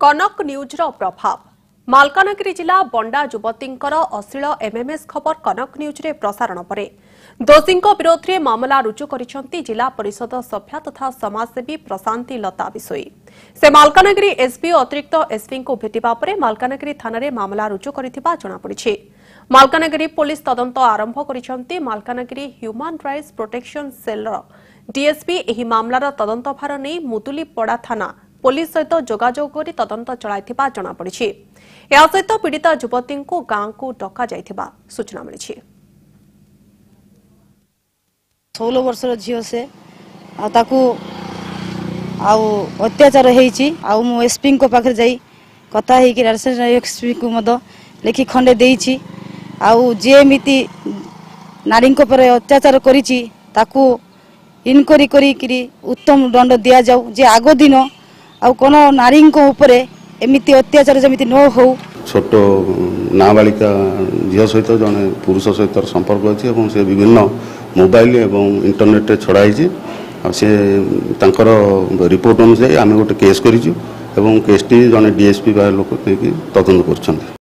कनक न्यूज़र प्रभाव मालकानगिरी जिला बंडा युवतींकर अश्लील एमएमएस खबर कनक न्यूज़ रे प्रसारण पर दोषी विरोध में मामला रुजु करिसेंती जिला परिषद सभ्या तथा समाजसेवी प्रशांति लता विषयी से मालकानगिरी एसपी अतिरिक्त एसपी को भेटिबा परे मालकानगिरी थाना रे मामला रुजु करिथिबा जणा पड़िछि। मालकानगिरी पुलिस तदंत आरंभ करिसेंती। Malkangiri human rights protection cell DSP एही मामलार तदंत भार नै मुदुलीपड़ा थाना पुलिस सहित जोगाजोग करी तदंत चलाइथिबा जणा पड़िछि। या सहित पीड़ित युवती को गांव को डका जाइथिबा सूचना मिलिछि। 16 वर्षर झील से अत्याचार हो एसपी पाखे जा कथा एसपी को लिखि खंडे देइछि जेमिति नारी अत्याचार करिछि ताकू इनक्वारी करी उत्तम दंड दिया जाऊ जे आगो दिन आउ कोन नारी उपरे एमिति अत्याचार जमिति न हो। छोट नाबालिका झील सहित जड़े पुरुष सहित संपर्क अच्छी से विभिन्न मोबाइल एवं इंटरनेट छड़ाई से रिपोर्ट अनुसार आम गोटे केस करूँ केस टी जड़े डीएसपी लोक तदंत कर।